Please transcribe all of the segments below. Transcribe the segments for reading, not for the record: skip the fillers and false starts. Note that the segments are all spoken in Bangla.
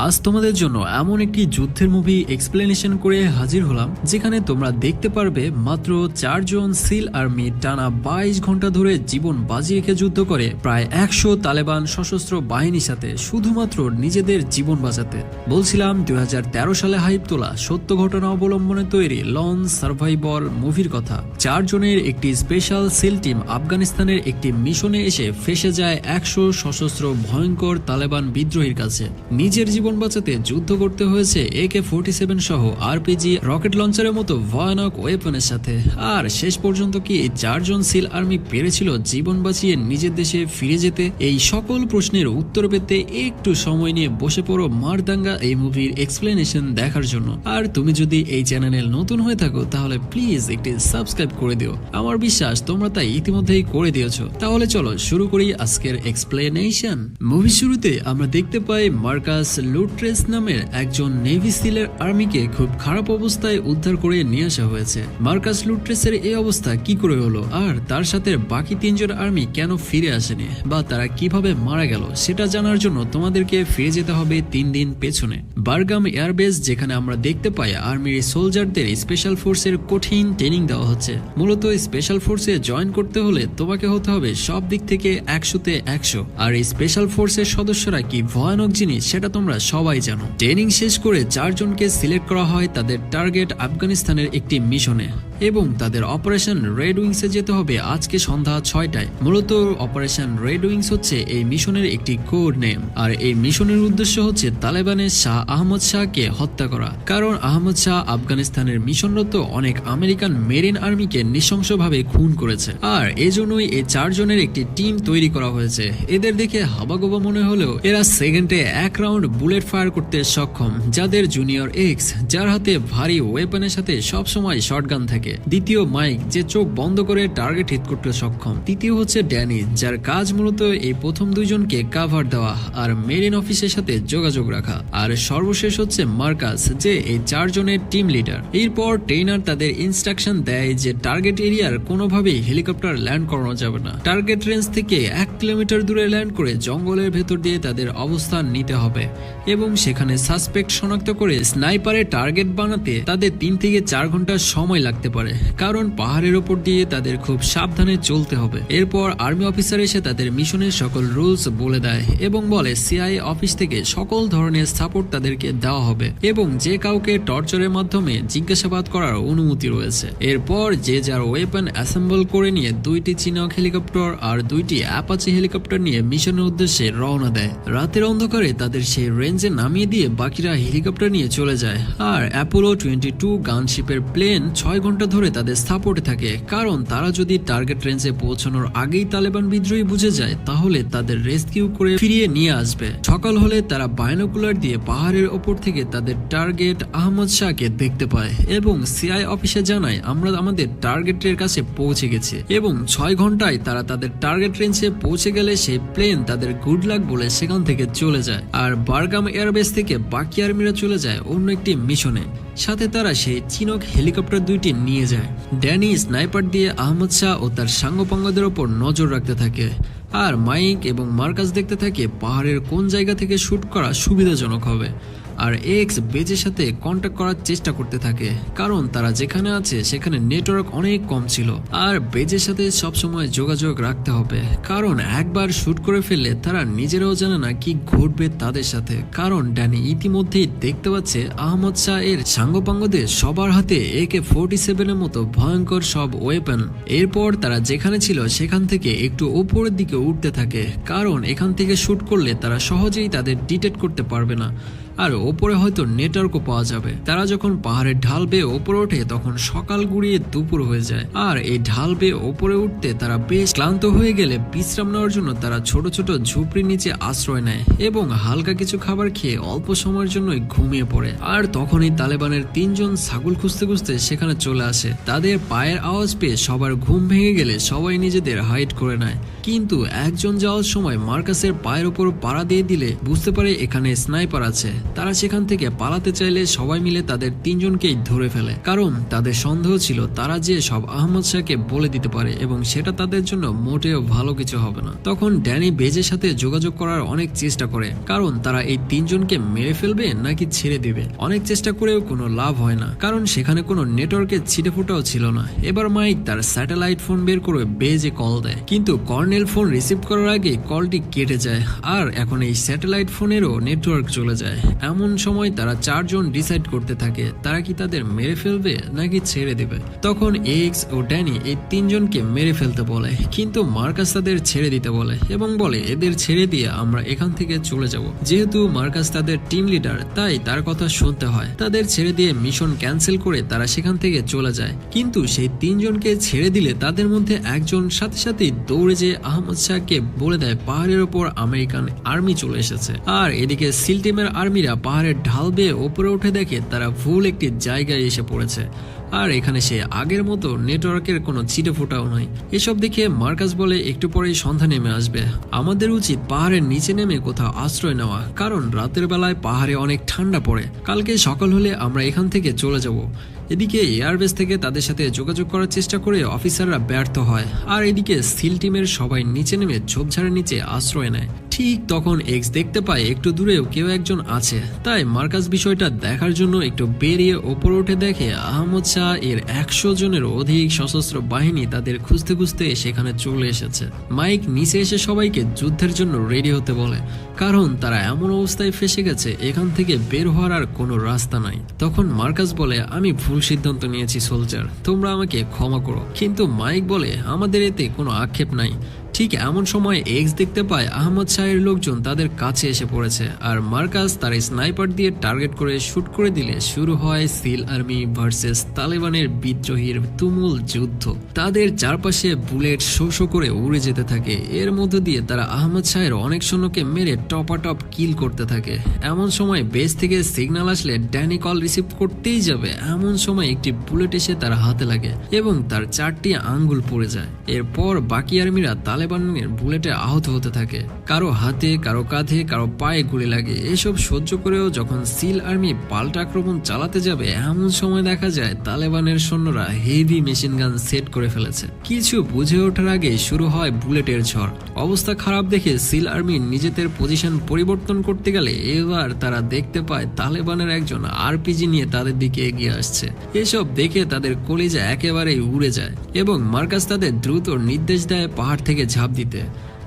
আজ তোমাদের জন্য এমন একটি যুদ্ধের মুভি এক্সপ্লেনেশন করে হাজির হলাম, যেখানে তোমরা দেখতে পারবে মাত্র 4 জন সিল আর্মি টানা 22 ঘন্টা ধরে জীবন বাজি রেখে যুদ্ধ করে প্রায় 100 তালেবান সশস্ত্র বাহিনীর সাথে শুধুমাত্র নিজেদের জীবন বাঁচাতে। বলছিলাম 2013 সালে হাইপ তোলা সত্য ঘটনা অবলম্বনে তৈরি লঞ্চ সার্ভাইভাল মুভির কথা। 4 জনের একটি স্পেশাল সিল টিম আফগানিস্তানের একটি মিশনে এসে ফেসে যায় 100 সশস্ত্র ভয়ঙ্কর তালেবান বিদ্রোহীর কাছে। নিজের জীবন বাঁচাতে যুদ্ধ করতে হয়েছে AK-47 সহ আরপিজি, রকেট লঞ্চারের মতো ভয়ানক ওয়েপনের সাথে। আর শেষ পর্যন্ত কি 4 জন সিল আর্মি পেরেছিল জীবন বাঁচিয়ে নিজের দেশে ফিরে যেতে? এই সকল প্রশ্নের উত্তর পেতে একটু সময় নিয়ে বসে পড়ো মারদাঙ্গা এই মুভির এক্সপ্লেনেশন দেখার জন্য। আর তুমি যদি এই চ্যানেলে নতুন হয়ে থাকো তাহলে প্লিজ একটি সাবস্ক্রাইব করে দিও। আমার বিশ্বাস তোমরা তাই ইতিমধ্যেই করে দিয়েছো। তাহলে চলো শুরু করি আজকের এক্সপ্লেনেশন। মুভি শুরুতে আমরা দেখতে পাই মার্কাস লুট্রেস নামের একজন নেভি সিলের আর্মিকে খুব খারাপ অবস্থায় উদ্ধার করে নিয়ে আসা হয়েছে। মার্কাস লুট্রেসের এই অবস্থা কি করে হলো, আর তার সাথে বাকি 3 জন আর্মি কেন ফিরে আসেনি বা তারা কিভাবে মারা গেল, সেটা জানার জন্য তোমাদেরকে ফিরে যেতে হবে 3 দিন পেছনে। বারগাম এয়ারবেস, যেখানে আমরা দেখতে পাই আর্মির সোলজারদের স্পেশাল ফোর্সের কঠিন ট্রেনিং দেওয়া হচ্ছে। মূলত স্পেশাল ফোর্সে জয়েন করতে হলে তোমাকে হতে হবে সব দিক থেকে 100-তে 100। আর এই স্পেশাল ফোর্সের সদস্যরা কি ভয়ানক জিনিস সেটা তোমরা সবাই জানো। ট্রেনিং শেষ করে 4 জনকে সিলেক্ট করা হয় তাদের টার্গেট আফগানিস্তানের একটি মিশনে, এবং তাদের অপারেশন রেড উইংসে যেতে হবে আজকে সন্ধ্যা 6টায়। মূলত অপারেশন রেড উইংস হচ্ছে এই মিশনের একটি কোড নেম, আর এই মিশনের উদ্দেশ্য হচ্ছে তালেবানের শাহ আহমদ শাহকে হত্যা করা। কারণ আহমদ শাহ আফগানিস্তানের মিশনরত অনেক আমেরিকান মেরিন আর্মিকে নৃশংসভাবে খুন করেছে, আর এজন্যই এই 4 জনের একটি টিম তৈরি করা হয়েছে। এদের দেখে হাবাগোবা মনে হলেও এরা সেকেন্ডে 1 রাউন্ড বুলেট ফায়ার করতে সক্ষম, যাদের জুনিয়র এক্স, যার হাতে ভারী ওয়েপনের সাথে সবসময় শটগান থাকে। দ্বিতীয় মাইক, যে চোখ বন্ধ করে টার্গেট হিট করতে সক্ষম। তৃতীয় হচ্ছে ড্যানি, যার কাজ মূলত এই প্রথম 2 জনকে কাভার দেওয়া আর মেরিন অফিসের সাথে যোগাযোগ রাখা। আর সর্বশেষ হচ্ছে মার্কাস, যে এই 4 জনের টিম লিডার। এরপর ট্রেনার তাদের ইনস্ট্রাকশন দেয় যে টার্গেট এরিয়ার কোনোভাবেই হেলিকপ্টার ল্যান্ড করানো যাবে না। টার্গেট রেঞ্জ থেকে 1 কিলোমিটার দূরে ল্যান্ড করে জঙ্গলের ভেতর দিয়ে তাদের অবস্থান নিতে হবে, এবং সেখানে সাসপেক্ট শনাক্ত করে স্নাইপারে টার্গেট বানাতে তাদের 3 থেকে 4 ঘন্টা সময় লাগতে পারে, কারণ পাহাড়ের ওপর দিয়ে তাদের খুব সাবধানে চলতে হবে। এরপর আর্মি অফিসার এসে তাদের মিশনের সকল রুলস বলে দেয় এবং বলে CIA অফিস থেকে সকল ধরনের সাপোর্ট তাদেরকে দেওয়া হবে, এবং যে কাউকে টর্চারের মাধ্যমে জিজ্ঞাসাবাদ করার অনুমতি রয়েছে। এরপর যে যার ওয়েপন অ্যাসেম্বল করে নিয়ে 2টি চিনক হেলিকপ্টার আর 2টি অ্যাপাচি হেলিকপ্টার নিয়ে মিশনের উদ্দেশ্যে রওনা দেয়। রাতের অন্ধকারে তাদের সেই রেঞ্জে নামিয়ে দিয়ে বাকিরা হেলিকপ্টার নিয়ে চলে যায়। আর অ্যাপোলো 22 গানশিপের প্লেন 6 ঘন্টা ধরে তাদের সাপোর্টে থাকে, কারণ তারা যদি টার্গেট রেঞ্জে পৌঁছানোর আগেই তালেবান বিদ্রোহী বুঝে যায় তাহলে তাদের রেস্কিউ করে ফিরিয়ে নিয়ে আসবে। সকাল হলে তারা বাইনোকুলার দিয়ে পাহাড়ের ওপর থেকে তাদের টার্গেট আহমদ শাহকে দেখতে পায়, এবং CIA অফিসে জানায় আমরা আমাদের টার্গেটের কাছে পৌঁছে গেছি। এবং 6 ঘন্টায় তারা তাদের টার্গেট রেঞ্জে পৌঁছে গেলে সেই প্লেন তাদের গুড লাক বলে সেখান থেকে চলে যায়। আর বারগাম এয়ারবেস থেকে বাকি আর্মিরা চলে যায় অন্য একটি মিশনে। সাথে তারা সেই চিনক হেলিকপ্টার 2টি নিয়ে যায়। ড্যানি স্নাইপার দিয়ে আহমদ শাহ ও তার সাঙ্গপাঙ্গদের ওপর নজর রাখতে থাকে, আর মাইক এবং মার্কাস দেখতে থাকে পাহাড়ের কোন জায়গা থেকে শুট করা সুবিধাজনক হবে। আর এক্স বেজের সাথে কন্ট্যাক্ট করার চেষ্টা করতে থাকে, কারণ তারা যেখানে আছে সেখানে নেটওয়ার্ক অনেক কম ছিল। আর বেজের সাথে সবসময় যোগাযোগ রাখতে হবে, কারণ একবার শুট করে ফেললে তারা নিজেরাও জানে না কি ঘটবে তাদের সাথে। কারণ ড্যানি ইতিমধ্যেই দেখতে পাচ্ছে আহমদ শাহ এর সাঙ্গপাঙ্গদের সবার হাতে AK-47 এর মতো ভয়ঙ্কর সব ওয়েপন। এরপর তারা যেখানে ছিল সেখান থেকে একটু উপরের দিকে উঠতে থাকে, কারণ এখান থেকে শুট করলে তারা সহজেই তাদের ডিটেক্ট করতে পারবে না, আর ওপরে হয়তো নেটওয়ার্কও পাওয়া যাবে। তারা যখন পাহাড়ের ঢাল বেয়ে ওপরে ওঠে তখন সকাল গুড়িয়ে দুপুর হয়ে যায়। আর এই ঢাল বেয়ে ওপরে উঠতে তারা বেশ ক্লান্ত হয়ে গেলে বিশ্রাম নেওয়ার জন্য তারা ছোট ছোট ঝুপড়ির নিচে আশ্রয় নেয় এবং হালকা কিছু খাবার খেয়ে অল্প সময়ের জন্য ঘুমিয়ে পড়ে। আর তখনই তালেবানের 3 জন ছাগল খুঁজতে খুঁজতে সেখানে চলে আসে। তাদের পায়ের আওয়াজ পেয়ে সবার ঘুম ভেঙে গেলে সবাই নিজেদের হাইড করে নেয়, কিন্তু একজন যাওয়ার সময় মার্কাসের পায়ের উপর পাড়া দিয়ে দিলে বুঝতে পারে এখানে স্নাইপার আছে। তারা সেখান থেকে পালাতে চাইলে সবাই মিলে তাদের তিনজনকেই ধরে ফেলে, কারণ তাদের সন্দেহ ছিল তারা যে সব আহমদ শাহকে বলে দিতে পারে এবং সেটা তাদের জন্য মোটেও ভালো কিছু হবে না। তখন ড্যানি বেজের সাথে যোগাযোগ করার অনেক চেষ্টা করে, কারণ তারা এই তিনজনকে মেরে ফেলবে নাকি ছেড়ে দিবে। অনেক চেষ্টা করেও কোনো লাভ হয় না, কারণ সেখানে কোনো নেটওয়ার্কের ছিটেফোঁটাও ছিল না। এবার মাইক তার স্যাটেলাইট ফোন বের করে বেজে কল দেয়, কিন্তু কর্নেল ফোন রিসিভ করার আগে কলটি কেটে যায়, আর এখন এই স্যাটেলাইট ফোনেরও নেটওয়ার্ক চলে যায়। এমন সময় তারা চারজন ডিসাইড করতে থাকে তারা কি তাদের মেরে ফেলবে নাকি ছেড়ে দেবে। তখন এক্স ও ড্যানি এই তিনজনকে মেরে ফেলতে বলে, কিন্তু মার্কাস তাদের ছেড়ে দিতে বলে এবং বলে এদের ছেড়ে দিয়ে আমরা এখান থেকে চলে যাব। যেহেতু মার্কাস তাদের টিম লিডার, তাই তার কথা শুনতে হয়। তাদের ছেড়ে দিয়ে মিশন ক্যান্সেল করে তারা সেখান থেকে চলে যায়, কিন্তু সেই তিনজনকে ছেড়ে দিলে তাদের মধ্যে একজন সাথে সাথেই দৌড়ে যেয়ে আহমদ শাহকে বলে দেয় পাহাড়ের ওপর আমেরিকান আর্মি চলে এসেছে। আর এদিকে সিল টিমের আর্মিরা পাহাড়ের ঢাল বেয়ে ওপরে উঠে দেখে তারা ভুল একটি জায়গায় এসে পড়েছে, আর এখানে সে আগের মতো নেটওয়ার্কের কোনো ছিটে ফোটাও নয়। এসব দেখে মার্কাস বলে একটু পরেই সন্ধ্যা নেমে আসবে, আমাদের উচিত পাহাড়ের নিচে নেমে কোথাও আশ্রয় নেওয়া, কারণ রাতের বেলায় পাহাড়ে অনেক ঠান্ডা পড়ে। কালকে সকাল হলে আমরা এখান থেকে চলে যাব। এদিকে এয়ারবেস থেকে তাদের সাথে যোগাযোগ করার চেষ্টা করে অফিসাররা ব্যর্থ হয়, আর এদিকে সিল টিমের সবাই নিচে নেমে ঝোপঝাড়ের নিচে আশ্রয় নেয়। ঠিক তখন এক্স দেখতে পায় একটু দূরেও কেউ একজন আছে, তাই মার্কাস বিষয়টা দেখার জন্য একটু বেরিয়ে ওপরে উঠে দেখে আহমদ শাহ এর 100 জনের অধিক সশস্ত্র বাহিনী তাদের খুঁজতে খুঁজতে সেখানে চলে এসেছে। মাইক নিচে এসে সবাইকে যুদ্ধের জন্য রেডি হতে বলে, কারণ তারা এমন অবস্থায় ফেসে গেছে এখান থেকে বের হওয়ার আর কোনো রাস্তা নাই। তখন মার্কাস বলে আমি ভুল সিদ্ধান্ত নিয়েছি সোলজার, তোমরা আমাকে ক্ষমা করো। কিন্তু মাইক বলে আমাদের এতে কোনো আক্ষেপ নাই। ঠিক এমন সময় এক্স দেখতে পায় আহমদ শাহের লোকজন তাদের কাছে এসে পড়েছে, আর মার্কাস তার স্নাইপার দিয়ে টার্গেট করে শুট করে দিলে শুরু হয় সিল আর্মি ভার্সেস তালেবানের বিদ্রোহীর তুমুল যুদ্ধ। তাদের চারপাশে বুলেট শো শো করে উড়ে যেতে থাকে, এর মধ্য দিয়ে তারা আহমদ শাহের অনেক সৈন্যকে মেরে টপাটপ কিল করতে থাকে। এমন সময় বেস থেকে সিগন্যাল আসলে ড্যানি কল রিসিভ করতেই যাবে, এমন সময় একটি বুলেট এসে তার হাতে লাগে এবং তার 4টি আঙ্গুল পড়ে যায়। এরপর বাকি আর্মিরা তালেবানের বুলেটে আহত হতে থাকে, কারো হাতে, কারো কাঁধে, কারো পায়ে গুলি লাগে। এসব সহ্য করেও যখন সিল আর্মি পাল্টা আক্রমণ চালাতে যাবে, এমন সময় দেখা যায় তালেবানের সৈন্যরা হেভি মেশিন গান সেট করে ফেলেছে। কিছু বুঝে ওঠার আগে শুরু হয় বুলেটের ঝড়। অবস্থা খারাপ দেখে সিল আর্মি নিজেদের পজিশন পরিবর্তন করতে গেলে এবার তারা দেখতে পায় তালেবানের একজন আরপিজি নিয়ে তাদের দিকে এগিয়ে আসছে। এসব দেখে তাদের কলিজা একেবারেই উড়ে যায় এবং মার্কাস তাদের দ্রুত নির্দেশ দেয় পাহাড় থেকে ঝাঁপ দিতে।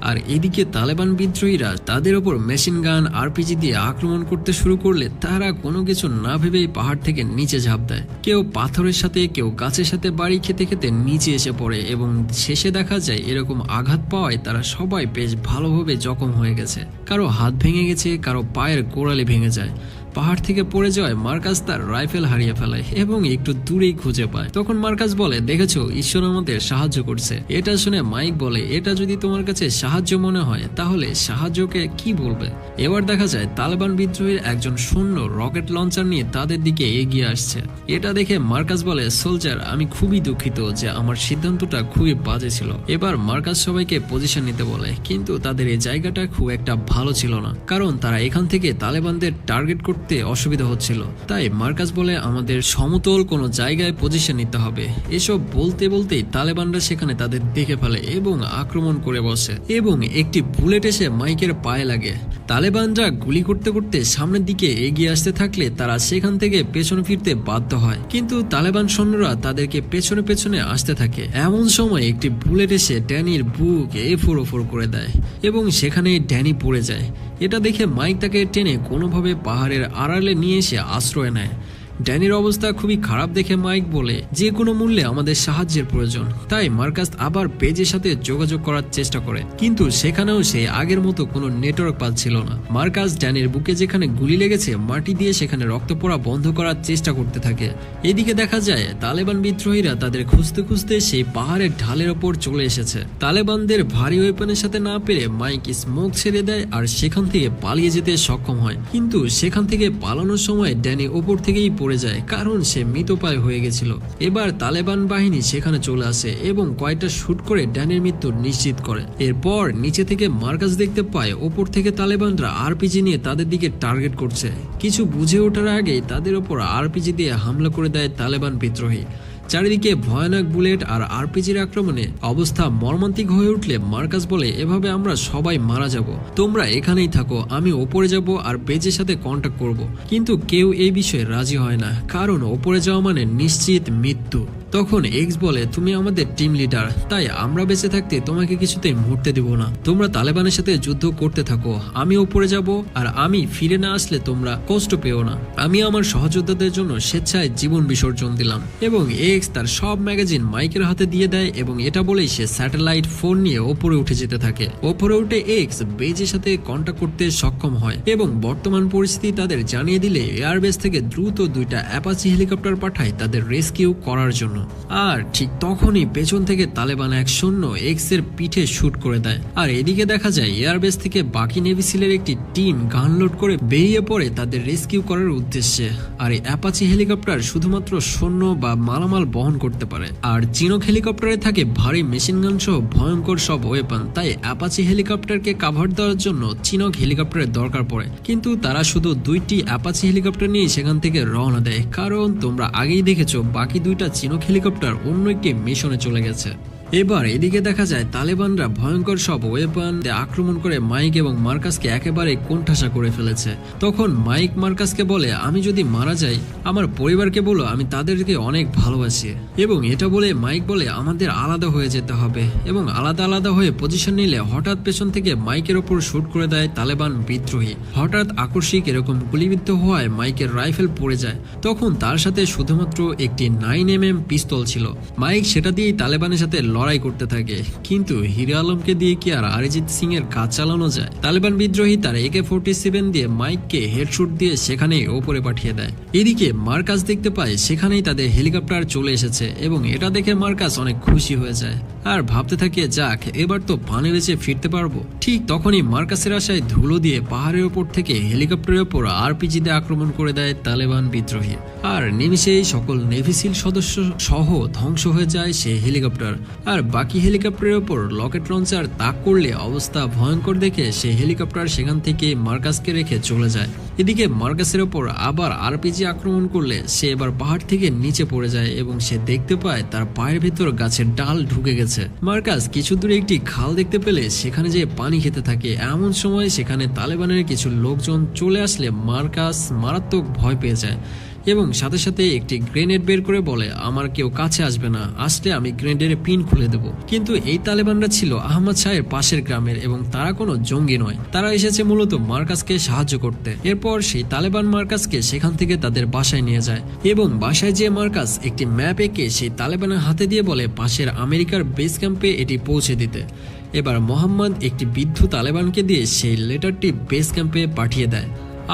আর এদিকে তালেবান বিদ্রোহীরা তাদের ওপর মেশিন গান আরপিজি দিয়ে আক্রমণ করতে শুরু করলে তারা কোনো কিছু না ভেবেই পাহাড় থেকে নিচে ঝাঁপ দেয়। কেউ পাথরের সাথে, কেউ গাছের সাথে বাড়ি খেতে খেতে নিচে এসে পড়ে এবং শেষে দেখা যায় এরকম আঘাত পাওয়ায় তারা সবাই বেশ ভালোভাবে জখম হয়ে গেছে। কারো হাত ভেঙে গেছে, কারো পায়ের গোড়ালি ভেঙে যায়। পাহাড় থেকে পড়ে যাওয়ায় মার্কাস তার রাইফেল হারিয়ে ফেলায় এবং একটু দূরেই খুঁজে পায়। তখন মার্কাস বলে দেখেছো, ঈশ্বর আমাদের সাহায্য করছে। এটা শুনে মাইক বলে এটা যদি তোমার কাছে সাহায্য মনে হয় তাহলে সাহায্যকে কি বলবে। এবার দেখা যায় তালেবান বিদ্রোহীর একজন সৈন্য রকেট লঞ্চার নিয়ে তাদের দিকে এগিয়ে আসছে। এটা দেখে মার্কাস বলে সোলজার, আমি খুবই দুঃখিত যে আমার সিদ্ধান্তটা খুবই বাজে ছিল। এবার মার্কাস সবাইকে পজিশন নিতে বলে, কিন্তু তাদের এই জায়গাটা খুব একটা ভালো ছিল না, কারণ তারা এখান থেকে তালেবানদের টার্গেট করতে অসুবিধা হচ্ছিল। তাই মার্কাস বলে আমাদের সমতল কোনো জায়গায় পজিশন নিতে হবে। এসব বলতে বলতেই তালেবানরা সেখানে তাদের দেখে ফেলে এবং আক্রমণ করে বসে এবং একটি বুলেট এসে মাইকের পায়ে লাগে। তালেবানরা গুলি করতে করতে সামনের দিকে এগিয়ে আসতে থাকলে তারা সেখান থেকে পেছনে ফিরতে বাধ্য হয়, কিন্তু তালেবান সৈন্যরা তাদেরকে পেছনে পেছনে আসতে থাকে। এমন সময় একটি বুলেট এসে ড্যানির বুক এফোড় করে দেয় এবং সেখানে ড্যানি পড়ে যায়। এটা দেখে মাইক তাকে টেনে কোনোভাবে পাহাড়ের আড়ালে নিয়ে এসে আশ্রয় নেয়। ড্যানির অবস্থা খুবই খারাপ দেখে মাইক বলে যে কোনো মূল্যে আমাদের সাহায্যের প্রয়োজন। তাই মার্কাস আবার পেজের সাথে যোগাযোগ করার চেষ্টা করে, কিন্তু সেখানেও সে আগের মতো কোনো নেটওয়ার্ক পাচ্ছিল না। মার্কাস ড্যানির বুকে যেখানে গুলি লেগেছে মাটি দিয়ে সেখানে রক্ত পড়া বন্ধ করার চেষ্টা করতে থাকে। এদিকে দেখা যায় তালেবান বিদ্রোহীরা তাদের খুঁজতে খুঁজতে সেই পাহাড়ের ঢালের ওপর চলে এসেছে। তালেবানদের ভারী ওয়েপনের সাথে না পেরে মাইক স্মোক ছেড়ে দেয় আর সেখান থেকে পালিয়ে যেতে সক্ষম হয়, কিন্তু সেখান থেকে পালানোর সময় ড্যানি ওপর থেকেই পড়ে পড়ে যায় কারণ সে মৃতপ্রায় হয়ে গেছিল। এবার তালেবান বাহিনী সেখানে চলে আসে এবং কয়েকটা শুট করে ড্যানের মৃত্যু নিশ্চিত করে। এরপর নিচে থেকে মার্কাস দেখতে পায় ওপর থেকে তালেবানরা আরপিজি নিয়ে তাদের দিকে টার্গেট করছে। কিছু বুঝে ওঠার আগেই তাদের ওপর আরপিজি দিয়ে হামলা করে দেয় তালেবান বিদ্রোহী। চারিদিকে ভয়ানক বুলেট আর আরপিজির আক্রমণে অবস্থা মর্মান্তিক হয়ে উঠলে মার্কাস বলে, এভাবে আমরা সবাই মারা যাব, তোমরা এখানেই থাকো, আমি ওপরে যাব আর বেজের সাথে কন্ট্যাক্ট করব। কিন্তু কেউ এই বিষয়ে রাজি হয় না, কারণ ওপরে যাওয়া মানে নিশ্চিত মৃত্যু। তখন এক্স বলে, তুমি আমাদের টিম লিডার, তাই আমরা বেঁচে থাকতে তোমাকে কিছুতেই মরতে দেব না, তোমরা তালেবানের সাথে যুদ্ধ করতে থাকো, আমি ওপরে যাব আর আমি ফিরে না আসলে তোমরা কষ্ট পেও না। আমি আমার সহযোদ্ধাদের জন্য স্বেচ্ছায় জীবন বিসর্জন দিলাম। এবং এক্স তার সব ম্যাগাজিন মাইকের হাতে দিয়ে দেয় এবং এটা বলেই সে স্যাটেলাইট ফোন নিয়ে ওপরে উঠে যেতে থাকে। ওপরে উঠে এক্স বেজের সাথে কন্ট্যাক্ট করতে সক্ষম হয় এবং বর্তমান পরিস্থিতি তাদের জানিয়ে দিলে এয়ারবেস থেকে দ্রুত 2টা অ্যাপাচি হেলিকপ্টার পাঠায় তাদের রেস্কিউ করার জন্য। আর ঠিক তখনই পেছন থেকে তালেবান এক সৈন্য এক্স এর পিঠে শুট করে দেয়। আর এদিকে দেখা যায় এয়ারবেস থেকে বাকি নেভি সিলের একটি টিম গান লোড করে বেরিয়ে পড়ে তাদের রেস্কিউ করার উদ্দেশ্যে। আর এই অ্যাপাচি হেলিকপ্টার শুধুমাত্র সৈন্য বা মালামাল বহন করতে পারে, আর চিনোক হেলিকপ্টারে থাকে ভারী মেশিন গান সহ ভয়ঙ্কর সব ওয়েপন। তাই অ্যাপাচি হেলিকপ্টারকে কাভার দেওয়ার জন্য চিনোক হেলিকপ্টারের দরকার পড়ে। কিন্তু তারা শুধু 2টি অ্যাপাচি হেলিকপ্টার নিয়ে সেখান থেকে রওনা দেয়, কারণ তোমরা আগেই দেখেছো বাকি 2টা চিনোক হেলিকপ্টার অন্য একটি মিশনে চলে গেছে। এবার এদিকে দেখা যায় তালেবানরা ভয়ঙ্কর সব ওয়েপন দিয়ে আক্রমণ করে মাইক এবং মার্কাসকে একেবারে কোণঠাসা করে ফেলেছে। তখন মাইক মার্কাসকে বলে, আমি যদি মারা যাই আমার পরিবারকে বলো আমি তাদেরকে অনেক ভালোবাসি। এবং এটা বলে মাইক বলে, আমাদের আলাদা হয়ে যেতে হবে। এবং আলাদা আলাদা হয়ে পজিশন নিলে হঠাৎ পেছন থেকে মাইকের ওপর শুট করে দেয় তালেবান বিদ্রোহী। হঠাৎ আকস্মিক এরকম গুলিবিদ্ধ হওয়ায় মাইকের রাইফেল পড়ে যায়। তখন তার সাথে শুধুমাত্র একটি 9mm পিস্তল ছিল। মাইক সেটা দিয়েই তালেবানের সাথে লড়াই করতে থাকে। কিন্তু হিরো আলমকে দিয়ে কি আর অরিজিৎ সিং এর কাজ চালানো যায়? তালেবান বিদ্রোহী তার AK-47 দিয়ে মাইককে হেডশট দিয়ে সেখানেই ওপরে পাঠিয়ে দেয়। এদিকে মার্কাস দেখতে পায় সেখানেই তাদের হেলিকপ্টার চলে এসেছে এবং এটা দেখে মার্কাস অনেক খুশি হয়ে যায় আর ভাবতে থাকে, যাক এবার তো পানে বেঁচে ফিরতে পারবো। ঠিক তখনই মার্কাসের আশায় ধুলো দিয়ে পাহাড়ের ওপর থেকে হেলিকপ্টারের ওপর আরপিজি দিয়ে আক্রমণ করে দেয় তালেবান বিদ্রোহী। আর নিমিষেই সকল নেভিসিল সদস্য সহ ধ্বংস হয়ে যায় সেই হেলিকপ্টার। আর বাকি হেলিকপ্টারের ওপর রকেট লঞ্চার তাক করলে অবস্থা ভয়ঙ্কর দেখে সেই হেলিকপ্টার সেখান থেকে মার্কাসকে রেখে চলে যায়। এদিকে মার্কাসের ওপর আবার আরপিজি আক্রমণ করলে সে এবার পাহাড় থেকে নিচে পড়ে যায় এবং সে দেখতে পায় তার পায়ের ভেতর গাছের ডাল ঢুকে গেছে। মার্কাস কিছু দূরে একটি খাল দেখতে পেলে সেখানে যেয়ে পানি খেতে থাকে। এমন সময় সেখানে তালেবানের কিছু লোকজন চলে আসলে মার্কাস মারাত্মক ভয় পেয়ে যায় এবং সাথে সাথে একটি গ্রেনেড বের করে বলে, আমার কেউ কাছে আসবে না, আসলে আমি গ্রেনেডের পিন খুলে দেব। কিন্তু এই তালেবানরা ছিল আহমদ শাহের পাশের গ্রামের এবং তারা কোনো জঙ্গি নয়, তারা এসেছে মূলত মার্কাসকে সাহায্য করতে। এরপর সেই তালেবান মার্কাসকে সেখান থেকে তাদের বাসায় নিয়ে যায় এবং বাসায় যেয়ে মার্কাস একটি ম্যাপ এঁকে সেই তালেবানের হাতে দিয়ে বলে পাশের আমেরিকার বেস ক্যাম্পে এটি পৌঁছে দিতে। এবার মোহাম্মদ একটি বৃদ্ধ তালেবানকে দিয়ে সেই লেটারটি বেস ক্যাম্পে পাঠিয়ে দেয়।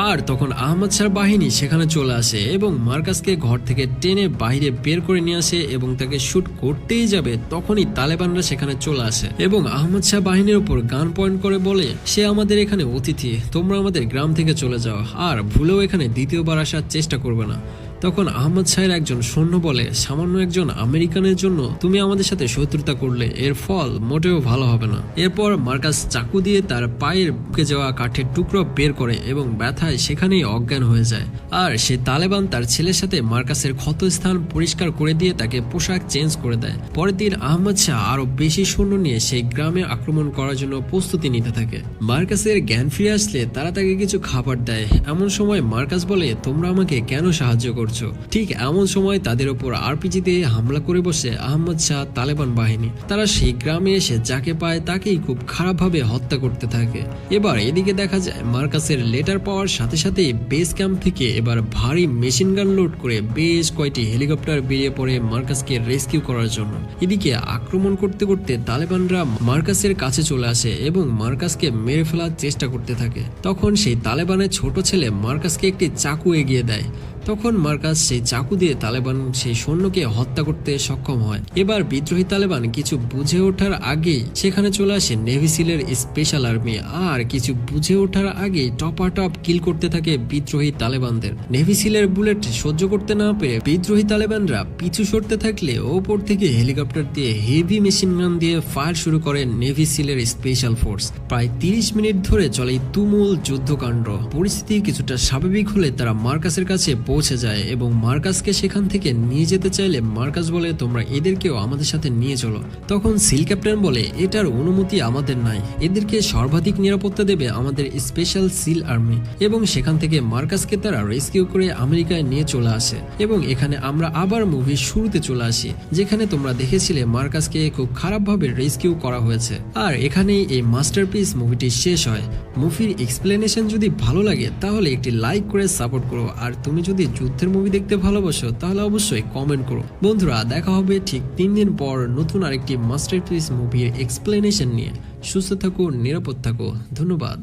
আর তখন আহমদ শাহ বাহিনী সেখানে চলে আসে এবং মার্কাসকে ঘর থেকে টেনে বাইরে বের করে নিয়ে আসে এবং তাকে শুট করতেই যাবে তখনই তালেবানরা সেখানে চলে আসে এবং আহমদ শাহ বাহিনীর উপর গান পয়েন্ট করে বলে, সে আমাদের এখানে অতিথি, তোমরা আমাদের গ্রাম থেকে চলে যাও আর ভুলেও এখানে দ্বিতীয়বার আসার চেষ্টা করবে না। তখন আহমদ শাহের একজন সৈন্য বলে, সামান্য একজন আমেরিকানের জন্য তুমি আমাদের সাথে শত্রুতা করলে এর ফল মোটেও ভালো হবে না। এরপর মার্কাস চাকু দিয়ে তার পায়ের বুকে যাওয়া কাঠের টুকরো বের করে এবং ব্যথায় সেখানেই অজ্ঞান হয়ে যায়। আর সে তালেবান তার ছেলের সাথে মার্কাসের ক্ষতস্থান পরিষ্কার করে দিয়ে তাকে পোশাক চেঞ্জ করে দেয়। পরের দিন আহমদ শাহ আরো বেশি সৈন্য নিয়ে সেই গ্রামে আক্রমণ করার জন্য প্রস্তুতি নিতে থাকে। মার্কাসের জ্ঞান ফিরে আসলে তারা তাকে কিছু খাবার দেয়। এমন সময় মার্কাস বলে, তোমরা আমাকে কেন সাহায্য করছো? ঠিক এমন সময় তাদের উপর আরপিজি দিয়ে হামলা করে বসে আহমদ শাহ তালেবান বাহিনী। তারা সেই গ্রামে এসে যাকে পায় তাকেই খুব খারাপভাবে হত্যা করতে থাকে। এবার এদিকে দেখা যায় মার্কাসের লেটার পাওয়ার সাথে সাথে বেস ক্যাম্প থেকে এবার ভারী মেশিন গান লোড করে বেশ কয়েকটি হেলিকপ্টার বেরিয়ে পড়ে মার্কাসকে রেস্কিউ করার জন্য। এদিকে আক্রমণ করতে করতে তালেবানরা মার্কাসের কাছে চলে আসে এবং মার্কাসকে মেরে ফেলার চেষ্টা করতে থাকে। তখন সেই তালেবানের ছোট ছেলে মার্কাসকে একটি চাকু এগিয়ে দেয়। তখন মার্কাস সেই চাকু দিয়ে তালেবান সেই সৈন্যকে হত্যা করতে সক্ষম হয়। এবার বিদ্রোহী তালেবান কিছু বুঝে ওঠার আগেই সেখানে চলে আসে নেভি সিলের স্পেশাল আর্মি, আর কিছু বুঝে ওঠার আগেই টপাটপ কিল করতে থাকে বিদ্রোহী তালেবানদের। নেভি সিলের বুলেট সহ্য করতে না পেরে বিদ্রোহী তালেবানরা পিছু সরতে থাকলে ওপর থেকে হেলিকপ্টার দিয়ে হেভি মেশিন গান দিয়ে ফায়ার শুরু করে নেভি সিলের স্পেশাল ফোর্স। প্রায় 30 মিনিট ধরে চলে এই তুমুল যুদ্ধকাণ্ড। পরিস্থিতি কিছুটা স্বাভাবিক হলে তারা মার্কাসের কাছে পৌঁছে যায় এবং মার্কাসকে সেখান থেকে নিয়ে যেতে চাইলে মার্কাস বলে, তোমরা এদেরকেও আমাদের সাথে নিয়ে চলো। তখন সিল ক্যাপ্টেন বলে, এটার অনুমতি আমাদের নাই, এদেরকে সর্বাধিক নিরাপত্তা দেবে আমাদের স্পেশাল সিল আর্মি। এবং সেখান থেকে মার্কাসকে তারা রেস্কিউ করে আমেরিকায় নিয়ে চলে আসে। এবং এখানে আমরা আবার মুভির শুরুতে চলে আসি, যেখানে তোমরা দেখেছিলে মার্কাসকে খুব খারাপভাবে রেস্কিউ করা হয়েছে। আর এখানেই এই মাস্টারপিস মুভিটি শেষ হয়। মুভির এক্সপ্লেনেশন যদি ভালো লাগে তাহলে একটি লাইক করে সাপোর্ট করো, আর তুমি যদি যুদ্ধের মুভি দেখতে ভালোবাসো তাহলে অবশ্যই কমেন্ট করো। বন্ধুরা, দেখা হবে ঠিক 3 দিন পর নতুন আরেকটি মাস্টারপিস মুভির এক্সপ্লেনেশন নিয়ে। সুস্থ থাকো, নিরাপদ থাকো, ধন্যবাদ।